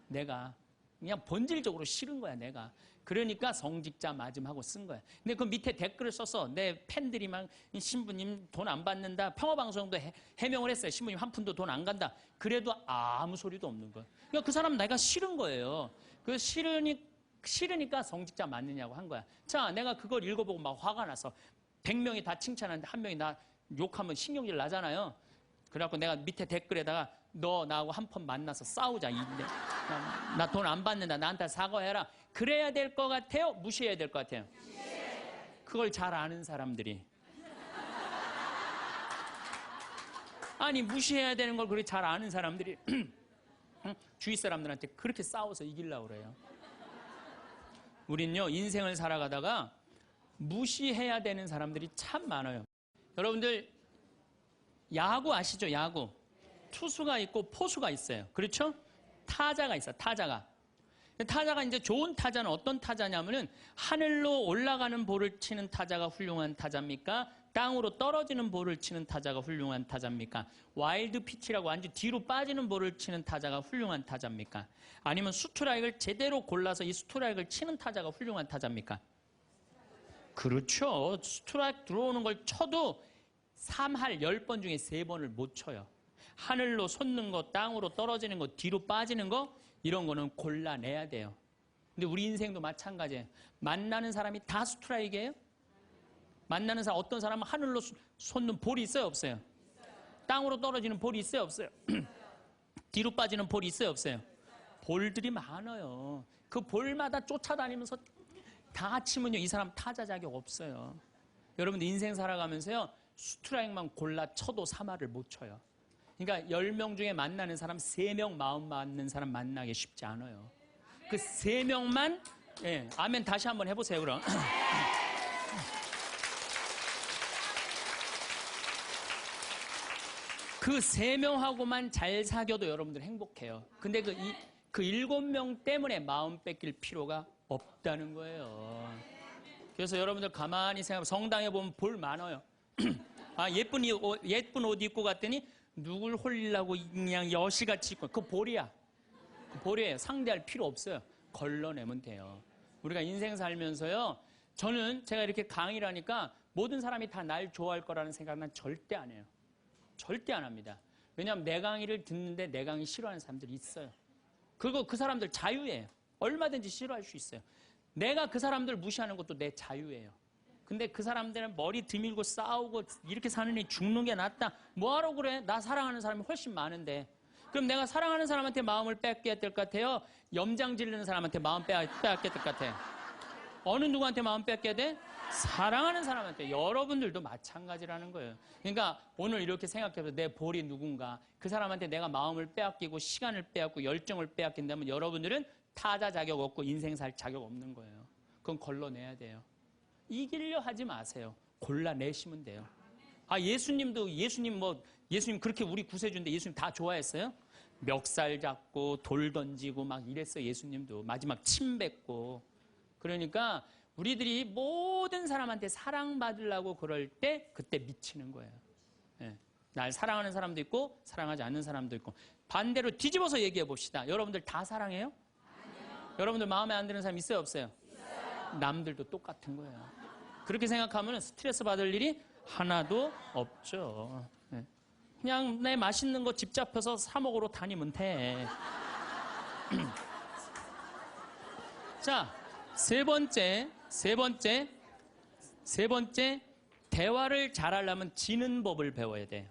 내가. 그냥 본질적으로 싫은 거야 내가. 그러니까 성직자 맞음하고 쓴 거야. 근데 그 밑에 댓글을 써서 내 팬들이 막 신부님 돈 안 받는다. 평화방송도 해명을 했어요. 신부님 한 푼도 돈 안 간다. 그래도 아무 소리도 없는 거야. 그러니까 그 사람 내가 싫은 거예요. 그 싫으니까 성직자 맞느냐고 한 거야. 자, 내가 그걸 읽어보고 막 화가 나서 100명이 다 칭찬하는데 한 명이 나 욕하면 신경질 나잖아요. 그래갖고 내가 밑에 댓글에다가 너 나하고 한 번 만나서 싸우자. 나 돈 안 받는다. 나한테 사과해라. 그래야 될 것 같아요? 무시해야 될 것 같아요? 그걸 잘 아는 사람들이. 아니 무시해야 되는 걸 그렇게 잘 아는 사람들이 주위 사람들한테 그렇게 싸워서 이기려고 그래요. 우린요 인생을 살아가다가 무시해야 되는 사람들이 참 많아요. 여러분들 야구 아시죠? 야구. 투수가 있고 포수가 있어요. 그렇죠? 타자가 있어요. 타자가 이제 좋은 타자는 어떤 타자냐면은 하늘로 올라가는 볼을 치는 타자가 훌륭한 타자입니까? 땅으로 떨어지는 볼을 치는 타자가 훌륭한 타자입니까? 와일드 피치라고 완전 뒤로 빠지는 볼을 치는 타자가 훌륭한 타자입니까? 아니면 스트라이크를 제대로 골라서 이 스트라이크를 치는 타자가 훌륭한 타자입니까? 그렇죠. 스트라이크 들어오는 걸 쳐도 3할 10번 중에 3번을 못 쳐요. 하늘로 솟는 거, 땅으로 떨어지는 거, 뒤로 빠지는 거 이런 거는 골라내야 돼요. 근데 우리 인생도 마찬가지예요. 만나는 사람이 다 스트라이크예요? 만나는 사람, 어떤 사람은 하늘로 솟는 볼이 있어요, 없어요? 땅으로 떨어지는 볼이 있어요, 없어요? 뒤로 빠지는 볼이 있어요, 없어요? 볼들이 많아요. 그 볼마다 쫓아다니면서 다 치면요, 이 사람 타자 자격 없어요. 여러분들 인생 살아가면서요, 스트라이크만 골라 쳐도 3할을 못 쳐요. 그러니까 10명 중에 만나는 사람 3명 마음 맞는 사람 만나기 쉽지 않아요. 그 3명만, 예, 아멘 다시 한번 해보세요, 그럼. 그 3명하고만 잘 사귀어도 여러분들 행복해요. 근데 그 7명 때문에 마음 뺏길 필요가 없다는 거예요. 그래서 여러분들 가만히 생각하면 성당에 보면 볼 많아요. 아, 예쁜 옷 입고 갔더니 누굴 홀리려고 그냥 여시같이 입고, 그 볼이야. 그 볼이에요. 상대할 필요 없어요. 걸러내면 돼요. 우리가 인생 살면서요, 제가 이렇게 강의를 하니까 모든 사람이 다 날 좋아할 거라는 생각은 절대 안 해요. 절대 안 합니다. 왜냐하면 내 강의를 듣는데 내 강의 싫어하는 사람들이 있어요. 그리고 그 사람들 자유예요. 얼마든지 싫어할 수 있어요. 내가 그 사람들 무시하는 것도 내 자유예요. 근데 그 사람들은 머리 드밀고 싸우고 이렇게 사느니 죽는 게 낫다. 뭐하러 그래? 나 사랑하는 사람이 훨씬 많은데. 그럼 내가 사랑하는 사람한테 마음을 뺏겨야 될 것 같아요? 염장 지르는 사람한테 마음 뺏겨야 될 것 같아요? 어느 누구한테 마음 뺏겨야 돼? 사랑하는 사람한테. 여러분들도 마찬가지라는 거예요. 그러니까 오늘 이렇게 생각해서 내 볼이 누군가, 그 사람한테 내가 마음을 빼앗기고 시간을 빼앗고 열정을 빼앗긴다면 여러분들은 타자 자격 없고 인생 살 자격 없는 거예요. 그건 걸러내야 돼요. 이기려 하지 마세요. 골라내시면 돼요. 아, 예수님 그렇게 우리 구세주인데 예수님 다 좋아했어요? 멱살 잡고 돌 던지고 막 이랬어요. 예수님도 마지막 침 뱉고. 그러니까 우리들이 모든 사람한테 사랑받으려고 그럴 때 그때 미치는 거예요. 네. 날 사랑하는 사람도 있고 사랑하지 않는 사람도 있고. 반대로 뒤집어서 얘기해 봅시다. 여러분들 다 사랑해요? 아니요. 여러분들 마음에 안 드는 사람 있어요, 없어요? 있어요. 남들도 똑같은 거예요. 그렇게 생각하면 스트레스 받을 일이 하나도 없죠. 네. 그냥 내 맛있는 거 집 잡혀서 사 먹으러 다니면 돼. 자, 세 번째, 대화를 잘하려면 지는 법을 배워야 돼요.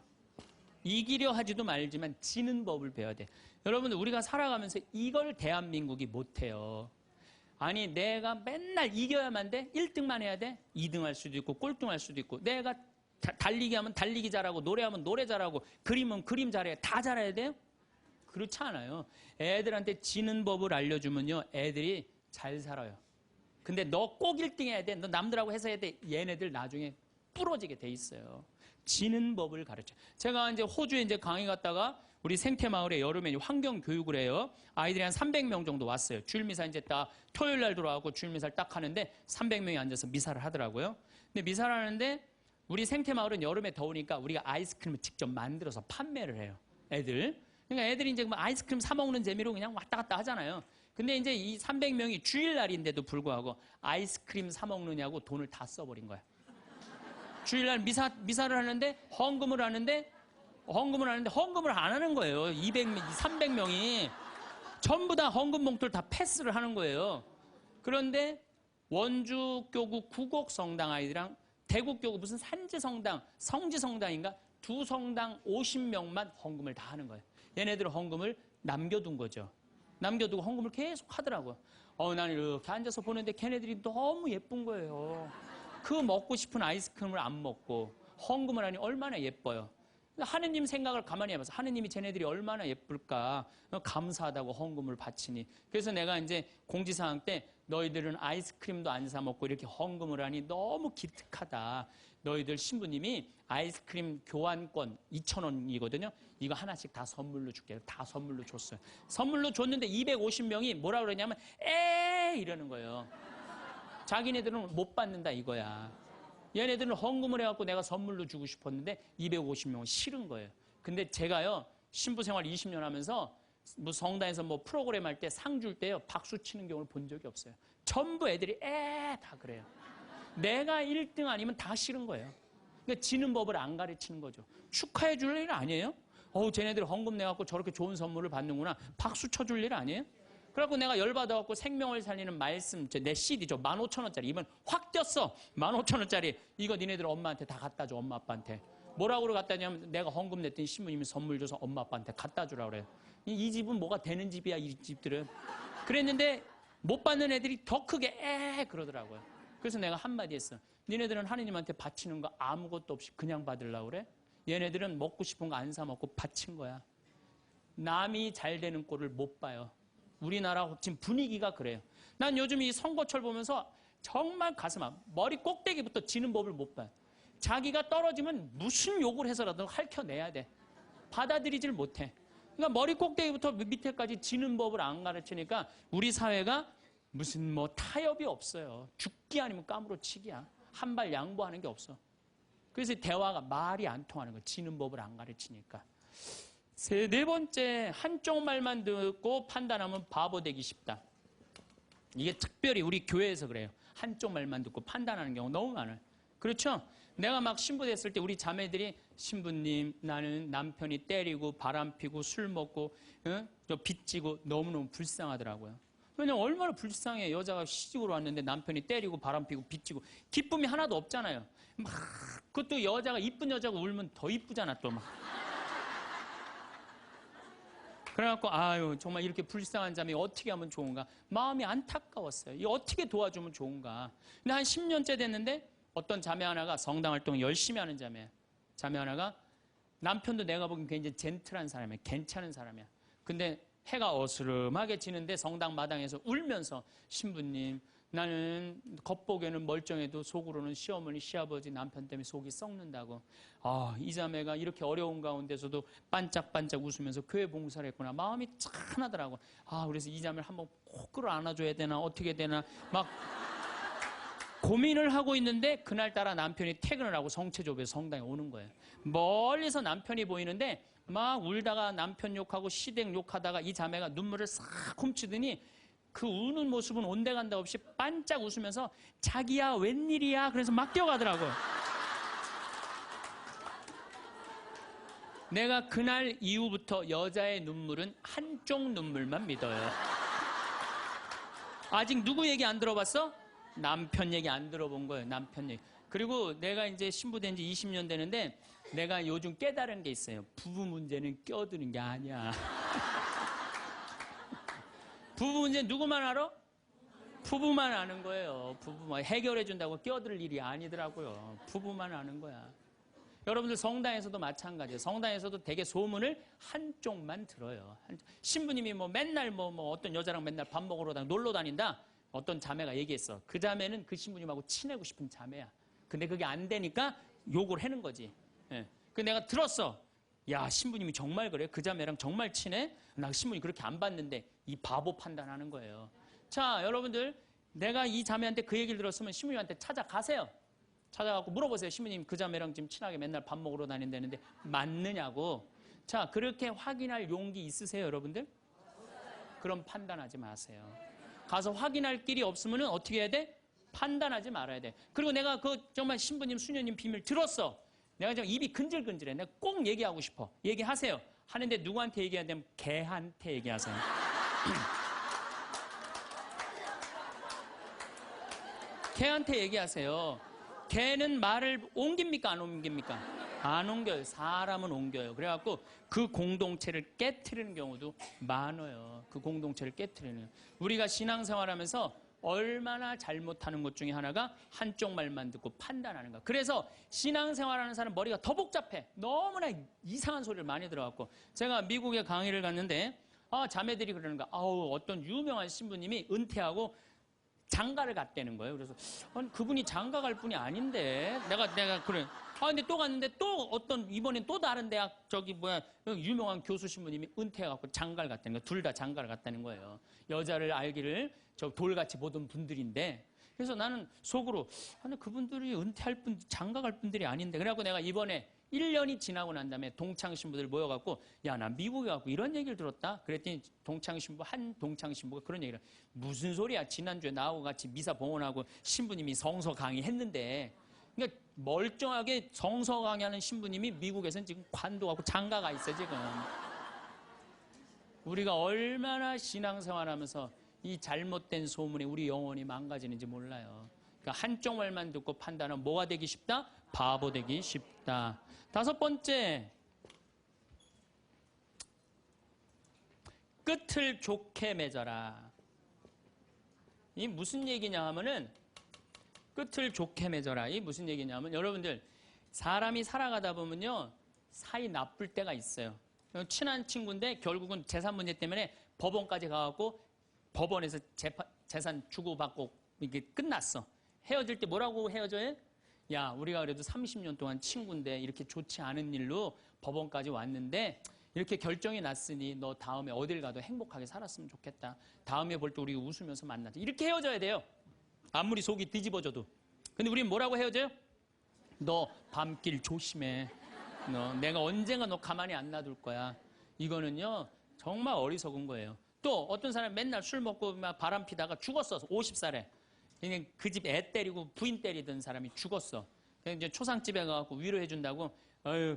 이기려 하지도 말지만 지는 법을 배워야 돼. 여러분들 우리가 살아가면서 이걸 대한민국이 못해요. 아니 내가 맨날 이겨야만 돼? 1등만 해야 돼? 2등 할 수도 있고 꼴등 할 수도 있고, 내가 달리기 하면 달리기 잘하고 노래하면 노래 잘하고 그림은 그림 잘해, 다 잘해야 돼요? 그렇지 않아요. 애들한테 지는 법을 알려주면요 애들이 잘 살아요. 근데 너 꼭 1등 해야 돼, 너 남들하고 해서 해야 돼, 얘네들 나중에 부러지게 돼 있어요. 지는 법을 가르쳐. 제가 이제 호주에 이제 강의 갔다가 우리 생태마을에 여름에 환경 교육을 해요. 아이들이 한 300명 정도 왔어요. 주일미사 이제 딱 토요일 날 들어와서 주일미사를 딱 하는데 300명이 앉아서 미사를 하더라고요. 근데 미사를 하는데 우리 생태마을은 여름에 더우니까 우리가 아이스크림을 직접 만들어서 판매를 해요. 애들. 그러니까 애들이 이제 아이스크림 사 먹는 재미로 그냥 왔다 갔다 하잖아요. 근데 이제 이 300명이 주일날인데도 불구하고 아이스크림 사 먹느냐고 돈을 다 써버린 거야. 주일날 미사를 하는데 헌금을 하는데 헌금을 안 하는 거예요. 300명이 전부 다 헌금 봉투를 다 패스를 하는 거예요. 그런데 원주교구 구곡성당 아이들이랑 대구교구 무슨 산지성당, 성지성당인가 두 성당 50명만 헌금을 다 하는 거예요. 얘네들은 헌금을 남겨둔 거죠. 남겨두고 헌금을 계속 하더라고요. 나는 이렇게 앉아서 보는데 걔네들이 너무 예쁜 거예요. 그 먹고 싶은 아이스크림을 안 먹고 헌금을 하니 얼마나 예뻐요. 하느님 생각을 가만히 해봐서 하느님이 쟤네들이 얼마나 예쁠까, 감사하다고 헌금을 바치니. 그래서 내가 이제 공지사항 때 너희들은 아이스크림도 안 사 먹고 이렇게 헌금을 하니 너무 기특하다. 너희들 신부님이 아이스크림 교환권 2,000원이거든요. 이거 하나씩 다 선물로 줄게. 다 선물로 줬어요. 선물로 줬는데 250명이 뭐라 그러냐면 이러는 거예요. 자기네들은 못 받는다 이거야. 얘네들은 헌금을 해갖고 내가 선물로 주고 싶었는데 250명은 싫은 거예요. 근데 제가요, 신부 생활 20년 하면서 뭐 성당에서 뭐 프로그램 할 때 상 줄 때요, 박수 치는 경우를 본 적이 없어요. 전부 애들이 다 그래요. 내가 1등 아니면 다 싫은 거예요. 그러니까 지는 법을 안 가르치는 거죠. 축하해 줄 일 아니에요? 쟤네들 헌금 내갖고 저렇게 좋은 선물을 받는구나. 박수 쳐줄 일 아니에요? 그래갖고 내가 열받아갖고 생명을 살리는 말씀, 내 CD죠. 15,000원짜리. 이번 확 뛰었어. 15,000원짜리. 이거 니네들 엄마한테 다 갖다 줘, 엄마 아빠한테. 뭐라고 갖다 주냐면 내가 헌금 냈더니 신부님이 선물 줘서 엄마 아빠한테 갖다 주라 그래요. 이 집은 뭐가 되는 집이야, 이 집들은. 그랬는데 못 받는 애들이 더 크게 그러더라고요. 그래서 내가 한마디 했어. 니네들은 하느님한테 바치는 거 아무것도 없이 그냥 받으려고 그래? 얘네들은 먹고 싶은 거 안 사 먹고 바친 거야. 남이 잘 되는 꼴을 못 봐요. 우리나라 지금 분위기가 그래요. 난 요즘 이 선거철 보면서 정말 가슴 아파. 머리 꼭대기부터 지는 법을 못 봐요. 자기가 떨어지면 무슨 욕을 해서라도 핥혀내야 돼. 받아들이질 못해. 그러니까 머리 꼭대기부터 밑에까지 지는 법을 안 가르치니까 우리 사회가 무슨 뭐 타협이 없어요. 죽기 아니면 까무러치기야. 한 발 양보하는 게 없어. 그래서 대화가 말이 안 통하는 거야. 지는 법을 안 가르치니까. 네 번째, 한쪽 말만 듣고 판단하면 바보 되기 쉽다. 이게 특별히 우리 교회에서 그래요. 한쪽 말만 듣고 판단하는 경우 너무 많아요. 그렇죠? 내가 막 신부 됐을 때 우리 자매들이 신부님, 나는 남편이 때리고 바람 피고 술 먹고 빚지고 너무너무 불쌍하더라고요. 왜냐면 얼마나 불쌍해. 여자가 시집으로 왔는데 남편이 때리고 바람 피고 빚지고 기쁨이 하나도 없잖아요. 막 그것도 여자가 이쁜 여자가 울면 더 이쁘잖아 또 막. 그래갖고 정말 이렇게 불쌍한 자매 어떻게 하면 좋은가. 마음이 안타까웠어요. 이 어떻게 도와주면 좋은가. 근데 한 10년째 됐는데 어떤 자매 하나가 성당 활동을 열심히 하는 자매 하나가 남편도 내가 보기엔 굉장히 젠틀한 사람이야. 괜찮은 사람이야. 근데 해가 어스름하게 지는데 성당 마당에서 울면서 신부님, 나는 겉보기에는 멀쩡해도 속으로는 시어머니, 시아버지, 남편 때문에 속이 썩는다고. 이 자매가 이렇게 어려운 가운데서도 반짝반짝 웃으면서 교회 봉사를 했구나. 마음이 짠하더라고. 그래서 이 자매를 한번 꼭 끌어안아줘야 되나 어떻게 되나 막 고민을 하고 있는데 그날따라 남편이 퇴근을 하고 성체조부에서 성당에 오는 거예요. 멀리서 남편이 보이는데 막 울다가 남편 욕하고 시댁 욕하다가 이 자매가 눈물을 싹 훔치더니 그 우는 모습은 온데간데 없이 반짝 웃으면서 자기야 웬일이야 그래서 막 뛰어가더라고요. 내가 그날 이후부터 여자의 눈물은 한쪽 눈물만 믿어요. 아직 누구 얘기 안 들어봤어? 남편 얘기 안 들어본 거예요. 남편 얘기. 그리고 내가 이제 신부된 지 20년 되는데 내가 요즘 깨달은 게 있어요. 부부 문제는 껴드는 게 아니야. 부부 문제 누구만 알아? 부부만 아는 거예요. 부부만 해결해 준다고 껴들 일이 아니더라고요. 부부만 아는 거야. 여러분들 성당에서도 마찬가지예요. 성당에서도 되게 소문을 한쪽만 들어요. 신부님이 맨날 어떤 여자랑 맨날 밥 먹으러 놀러 다닌다. 어떤 자매가 얘기했어. 그 자매는 그 신부님하고 친하고 싶은 자매야. 근데 그게 안 되니까 욕을 하는 거지. 그 내가 들었어. 야, 신부님이 정말 그래? 그 자매랑 정말 친해? 나 신부님 그렇게 안 봤는데. 이 바보 판단하는 거예요. 자, 여러분들, 내가 이 자매한테 그 얘기를 들었으면 신부님한테 찾아가세요. 찾아가고 물어보세요. 신부님 그 자매랑 지금 친하게 맨날 밥 먹으러 다닌다는데 맞느냐고. 자, 그렇게 확인할 용기 있으세요, 여러분들? 그럼 판단하지 마세요. 가서 확인할 길이 없으면 어떻게 해야 돼? 판단하지 말아야 돼. 그리고 내가 정말 신부님, 수녀님 비밀 들었어. 내가 지금 입이 근질근질해. 내가 꼭 얘기하고 싶어. 얘기하세요. 하는데 누구한테 얘기해야 되면 걔한테 얘기하세요. 걔한테 얘기하세요. 걔는 말을 옮깁니까? 안 옮깁니까? 안 옮겨요. 사람은 옮겨요. 그래갖고 그 공동체를 깨트리는 경우도 많아요. 그 공동체를 깨트리는. 우리가 신앙생활하면서 얼마나 잘못하는 것 중에 하나가 한쪽 말만 듣고 판단하는 거. 그래서 신앙생활하는 사람 머리가 더 복잡해. 너무나 이상한 소리를 많이 들어갖고. 제가 미국에 강의를 갔는데 자매들이 그러는 거야. 어떤 유명한 신부님이 은퇴하고 장가를 갔다는 거예요. 그래서 아니, 그분이 장가 갈 분이 아닌데 내가 그래. 근데 또 갔는데 또 이번엔 또 다른 대학 유명한 교수 신부님이 은퇴해갖고 장가를 갔다는 거예요. 둘 다 장가를 갔다는 거예요. 여자를 알기를 돌같이 보던 분들인데. 그래서 나는 속으로 아니 그분들이 은퇴할 분 장가 갈 분들이 아닌데. 그래갖고 내가 이번에 1년이 지나고 난 다음에 동창 신부들 모여갖고 나 미국에 가고 이런 얘기를 들었다. 그랬더니 한 동창 신부가 그런 얘기를 무슨 소리야. 지난주에 나하고 같이 미사 봉헌하고 신부님이 성서 강의했는데. 그러니까 멀쩡하게 성서 강의하는 신부님이 미국에서는 지금 관도하고 장가가 있어 지금. 우리가 얼마나 신앙생활하면서 이 잘못된 소문에 우리 영혼이 망가지는지 몰라요. 그러니까 한쪽 말만 듣고 판단하면 뭐가 되기 쉽다? 바보 되기 쉽다. 5번째, 끝을 좋게 맺어라. 이 무슨 얘기냐 하면은 끝을 좋게 맺어라. 이 무슨 얘기냐면 여러분들 사람이 살아가다 보면요 사이 나쁠 때가 있어요. 친한 친구인데 결국은 재산 문제 때문에 법원까지 가갖고 법원에서 재산 주고받고 이게 끝났어. 헤어질 때 뭐라고 헤어져요? 야, 우리가 그래도 30년 동안 친구인데 이렇게 좋지 않은 일로 법원까지 왔는데 이렇게 결정이 났으니 너 다음에 어딜 가도 행복하게 살았으면 좋겠다. 다음에 볼 때 우리 웃으면서 만나자. 이렇게 헤어져야 돼요. 아무리 속이 뒤집어져도. 근데 우리는 뭐라고 헤어져요? 너 밤길 조심해. 내가 언젠가 너 가만히 안 놔둘 거야. 이거는요 정말 어리석은 거예요. 또 어떤 사람이 맨날 술 먹고 막 바람 피다가 죽었어. 50살에. 그 집 애 때리고 부인 때리던 사람이 죽었어. 이제 초상집에 가서 위로해 준다고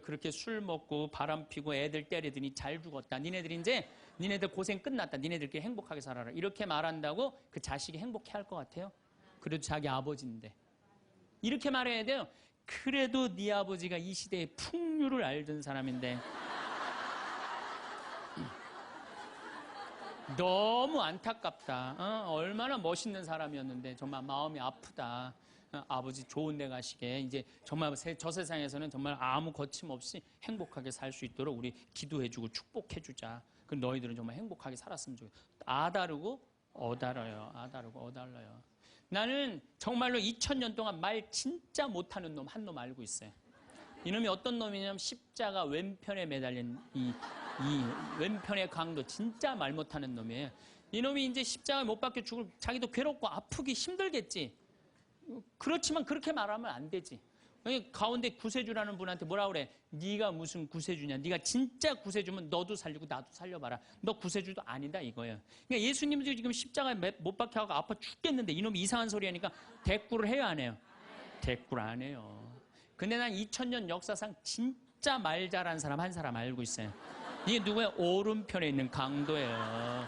그렇게 술 먹고 바람 피고 애들 때리더니 잘 죽었다. 니네들 고생 끝났다. 니네들끼리 행복하게 살아라. 이렇게 말한다고 그 자식이 행복해 할 것 같아요? 그래도 자기 아버지인데. 이렇게 말해야 돼요. 그래도 네 아버지가 이 시대의 풍류를 알던 사람인데 너무 안타깝다. 얼마나 멋있는 사람이었는데 정말 마음이 아프다. 아버지 좋은 데 가시게 이제 정말 저 세상에서는 정말 아무 거침없이 행복하게 살 수 있도록 우리 기도해주고 축복해주자. 그 너희들은 정말 행복하게 살았으면 좋겠다. 아다르고 어달아요. 아다르고 어달라요. 나는 정말로 2000년 동안 말 진짜 못하는 놈 한 놈 알고 있어요. 이놈이 어떤 놈이냐면 십자가 왼편에 매달린 이 왼편의 강도 진짜 말 못하는 놈이에요. 이놈이 이제 십자가 못 박혀 죽을 자기도 괴롭고 아프기 힘들겠지. 그렇지만 그렇게 말하면 안 되지. 가운데 구세주라는 분한테 뭐라 그래? 네가 무슨 구세주냐? 네가 진짜 구세주면 너도 살리고 나도 살려봐라. 너 구세주도 아니다 이거예요. 그러니까 예수님도 지금 십자가에 못 박혀가고 아파 죽겠는데 이놈이 이상한 소리 하니까 대꾸를 해요 안 해요? 대꾸를 안 해요. 근데 난 2000년 역사상 진짜 말 잘하는 사람 한 사람 알고 있어요. 이게 누구야? 오른편에 있는 강도예요.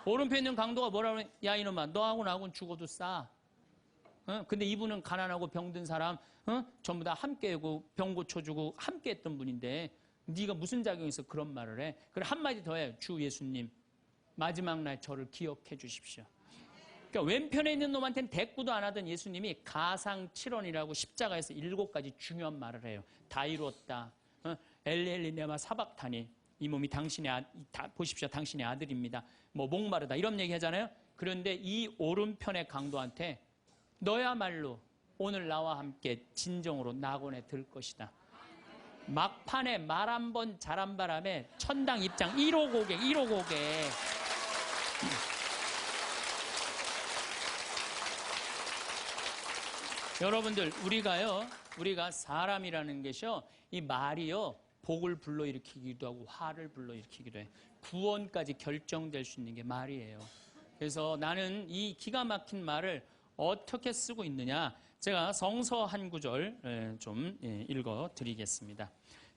오른편에 있는 강도가 뭐라 그래? 야 이놈아 너하고 나하고는 죽어도 싸. 근데 이분은 가난하고 병든 사람 전부 다 함께하고 병 고쳐주고 함께했던 분인데 네가 무슨 자격이 있어 그런 말을 해. 그래 한마디 더 해. 주 예수님 마지막 날 저를 기억해 주십시오. 그러니까 왼편에 있는 놈한테는 대꾸도 안 하던 예수님이 가상칠언이라고 십자가에서 7가지 중요한 말을 해요. 다 이루었다. 엘리 네마 사박타니 이 몸이 보십시오. 당신의 아들입니다. 뭐 목마르다 이런 얘기 하잖아요. 그런데 이 오른편의 강도한테 너야말로 오늘 나와 함께 진정으로 낙원에 들 것이다. 막판에 말 한 번 잘한 바람에 천당 입장 1호 고객. 여러분들 우리가 사람이라는 것이요 이 말이요 복을 불러일으키기도 하고 화를 불러일으키기도 해요. 구원까지 결정될 수 있는 게 말이에요. 그래서 나는 이 기가 막힌 말을 어떻게 쓰고 있느냐 제가 성서 한 구절 좀 읽어드리겠습니다.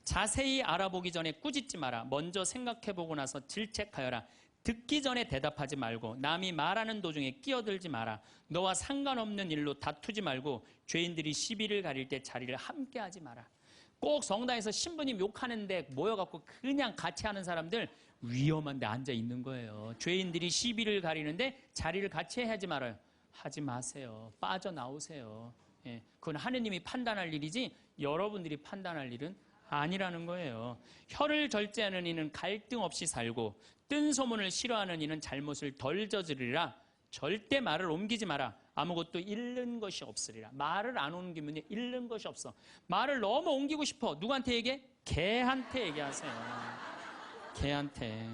자세히 알아보기 전에 꾸짖지 마라. 먼저 생각해보고 나서 질책하여라. 듣기 전에 대답하지 말고 남이 말하는 도중에 끼어들지 마라. 너와 상관없는 일로 다투지 말고 죄인들이 시비를 가릴 때 자리를 함께하지 마라. 꼭 성당에서 신부님 욕하는데 모여갖고 그냥 같이 하는 사람들 위험한 데 앉아 있는 거예요. 죄인들이 시비를 가리는데 자리를 같이 하지 말아요. 하지 마세요. 빠져나오세요. 예, 그건 하느님이 판단할 일이지 여러분들이 판단할 일은 아니라는 거예요. 혀를 절제하는 이는 갈등 없이 살고 뜬 소문을 싫어하는 이는 잘못을 덜 저지르리라. 절대 말을 옮기지 마라. 아무것도 잃는 것이 없으리라. 말을 안 옮기면 잃는 것이 없어. 말을 너무 옮기고 싶어. 누구한테 얘기해? 개한테 얘기하세요. 개한테.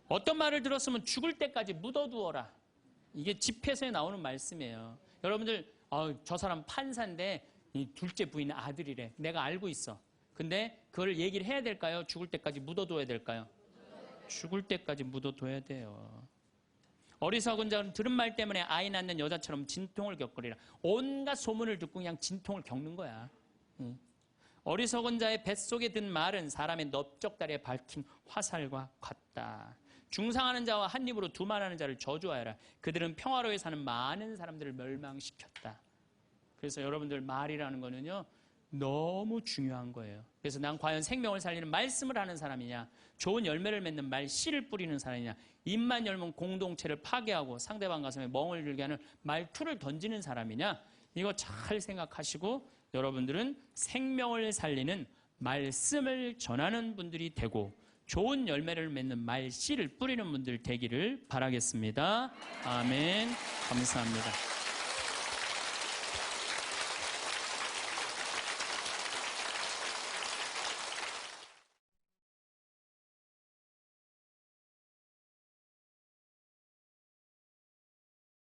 어떤 말을 들었으면 죽을 때까지 묻어두어라. 이게 집회서에 나오는 말씀이에요. 여러분들 저 사람 판사인데 이 둘째 부인 아들이래. 내가 알고 있어. 근데 그걸 얘기를 해야 될까요? 죽을 때까지 묻어둬야 될까요? 죽을 때까지 묻어둬야 돼요. 어리석은 자는 들은 말 때문에 아이 낳는 여자처럼 진통을 겪으리라. 온갖 소문을 듣고 그냥 진통을 겪는 거야. 어리석은 자의 뱃속에 든 말은 사람의 넓적다리에 밝힌 화살과 같다. 중상하는 자와 한 입으로 두말하는 자를 저주하여라. 그들은 평화로이 사는 많은 사람들을 멸망시켰다. 그래서 여러분들 말이라는 거는요 너무 중요한 거예요. 그래서 난 과연 생명을 살리는 말씀을 하는 사람이냐, 좋은 열매를 맺는 말 씨를 뿌리는 사람이냐, 입만 열면 공동체를 파괴하고 상대방 가슴에 멍을 들게 하는 말투를 던지는 사람이냐, 이거 잘 생각하시고 여러분들은 생명을 살리는 말씀을 전하는 분들이 되고 좋은 열매를 맺는 말 씨를 뿌리는 분들 되기를 바라겠습니다. 아멘. 감사합니다.